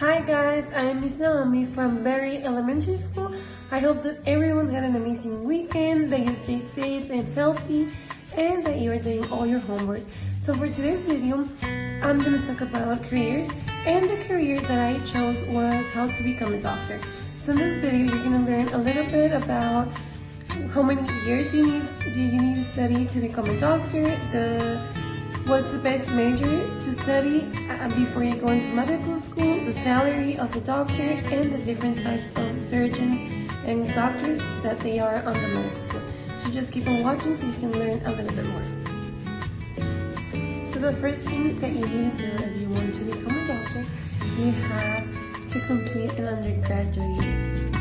Hi guys, I am Miss Naomi from Berry Elementary School. I hope that everyone had an amazing weekend, that you stayed safe and healthy, and that you are doing all your homework. So for today's video, I'm going to talk about careers, and the career that I chose was how to become a doctor. So in this video, you're going to learn a little bit about how many years do you need to study to become a doctor, what's the best major to study before you go into medical school, the salary of a doctor, and the different types of surgeons and doctors that they are on the medical school. So just keep on watching so you can learn a little bit more. So the first thing that you need to do if you want to become a doctor, you have to complete an undergraduate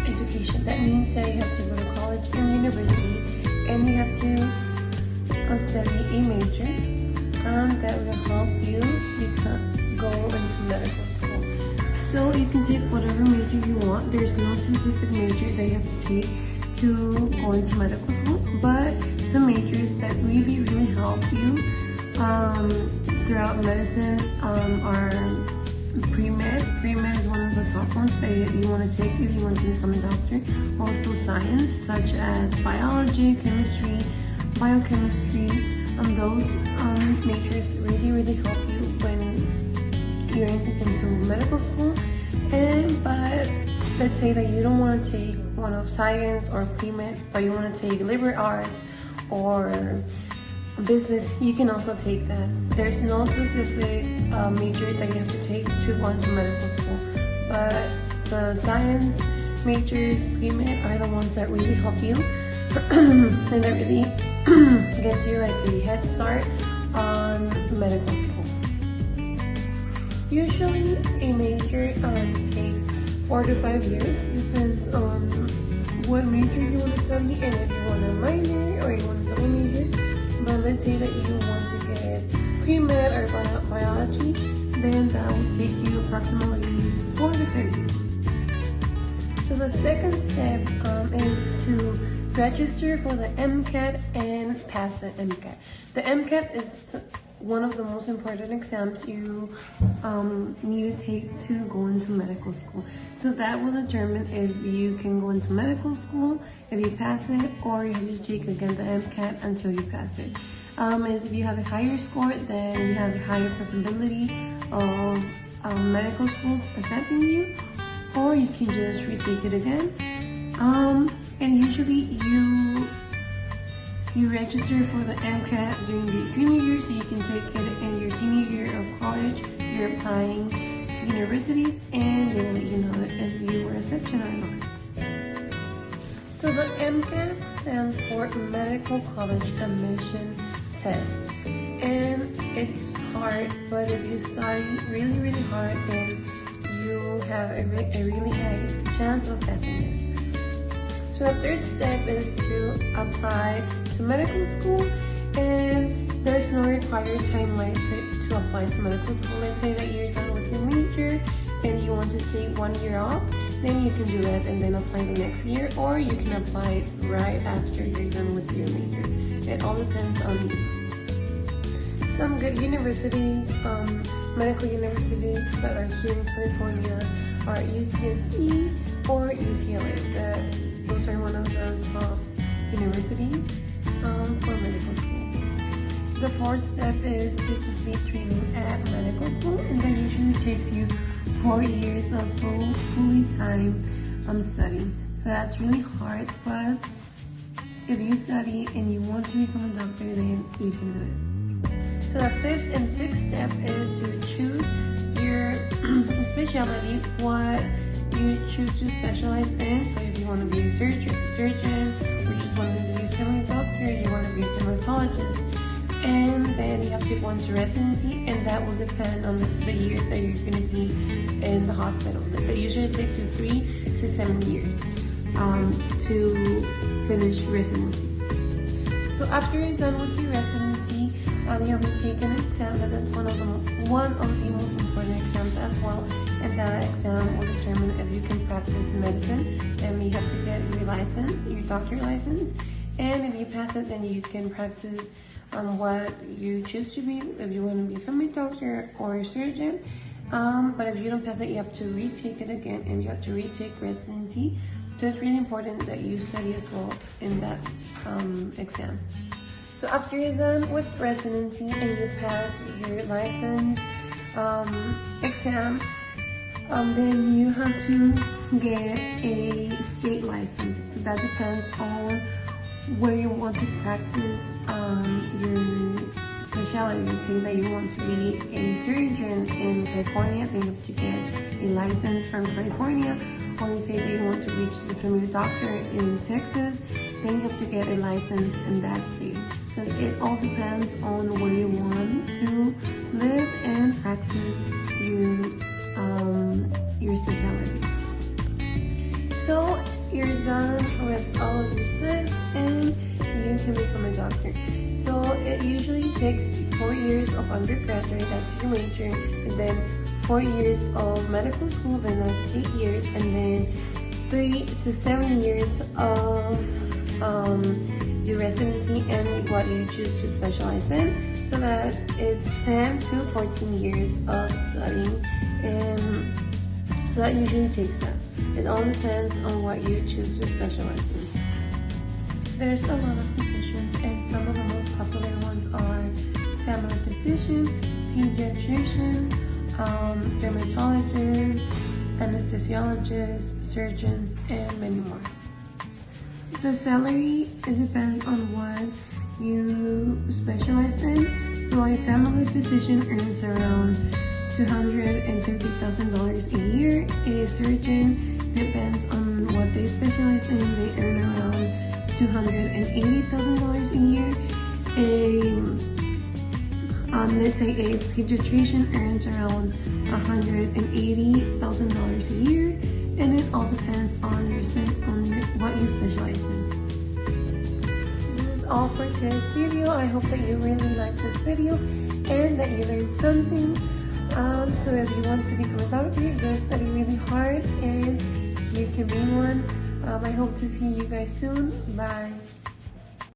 education. That means that you have to go to college and university, and you have to study a major that will help you go into medical school. So you can take whatever major you want. There's no specific major that you have to take to go into medical school, but some majors that really help you throughout medicine are pre-med. Pre-med is one of the top ones that you want to take if you want to become a doctor. Also science, such as biology, chemistry, biochemistry. Those majors really help you when you're into medical school. But let's say that you don't want to take one of science or pre-med, but you want to take liberal arts or business, you can also take that. There's no specific major that you have to take to go into medical school, but the science majors, pre-med, are the ones that really help you and that really gives you like a head start on medical school. Usually a major takes 4 to 5 years, depends on what major you want to study and if you want a minor or you want a double major. But let's say that you want to get pre-med or biology, then that will take you approximately 4 to 5 years. So the second step is to register for the MCAT and pass the MCAT. The MCAT is one of the most important exams you need to take to go into medical school. So that will determine if you can go into medical school, if you pass it, or you have to take again the MCAT until you pass it. And if you have a higher score, then you have a higher possibility of medical schools accepting you, or you can just retake it again. And usually you register for the MCAT during your junior year, so you can take it in your senior year of college. You're applying to universities, and they will let you know if you were accepted or not. So the MCAT stands for Medical College Admission Test, and it's hard, but if you study really hard, then you have a really high chance of passing it. So the third step is to apply to medical school, and there's no required timeline to apply to medical school. Let's say that you're done with your major and you want to take 1 year off, then you can do that and then apply the next year, or you can apply right after you're done with your major. It all depends on you. Some good universities, medical universities that are here in California are UCSD or UCLA. Those are one of the top universities for medical school. The fourth step is to complete training at medical school, and that usually takes you 4 years of fully time study. So that's really hard, but if you study and you want to become a doctor, then you can do it. So the fifth and sixth step is to choose your specialty, what you choose to specialize in. So if you want to be a surgeon, or you just want to be a family doctor, you want to be a dermatologist, and then you have to go into residency, and that will depend on the years that you're going to be in the hospital. It usually takes you 3 to 7 years to finish residency. So after you're done with your residency, you have to take an exam, but that's one of the most important exams as well, and that exam will determine if you can practice medicine, and you have to get your license, your doctor license, and if you pass it, then you can practice what you choose to be, if you want to be a family doctor or a surgeon, But if you don't pass it, you have to retake it again, and you have to retake residency. So it's really important that you study as well in that exam. So after you're done with residency and you pass your license exam, then you have to get a state license. So that depends on where you want to practice your specialty. Let's say that you want to be a surgeon in California, then you have to get a license from California. Or you say that you want to reach the family doctor in Texas, then you have to get a license in that state. So it all depends on where you want to live and practice your specialty. So you're done with all of your steps and you can become a doctor. So it usually takes 4 years of undergraduate, that's your major, and then 4 years of medical school, then that's 8 years, and then 3 to 7 years of your residency and what you choose to specialize in, so that it's 10 to 14 years of studying, and so that usually takes that. It all depends on what you choose to specialize in. There's a lot of positions, and some of the most popular ones are family physician, pediatrician, dermatologists, anesthesiologists, surgeons, and many more. The salary, it depends on what you specialize in. So a family physician earns around $250,000 a year. A surgeon, depends on what they specialize in, they earn around $280,000 a year. Let's say a pediatrician earns around $180,000 a year, and it all depends on what you specialize in. This is all for today's video. I hope that you really liked this video and that you learned something. So if you want to become a doctor, you gotta study really hard and you can be one. I hope to see you guys soon. Bye.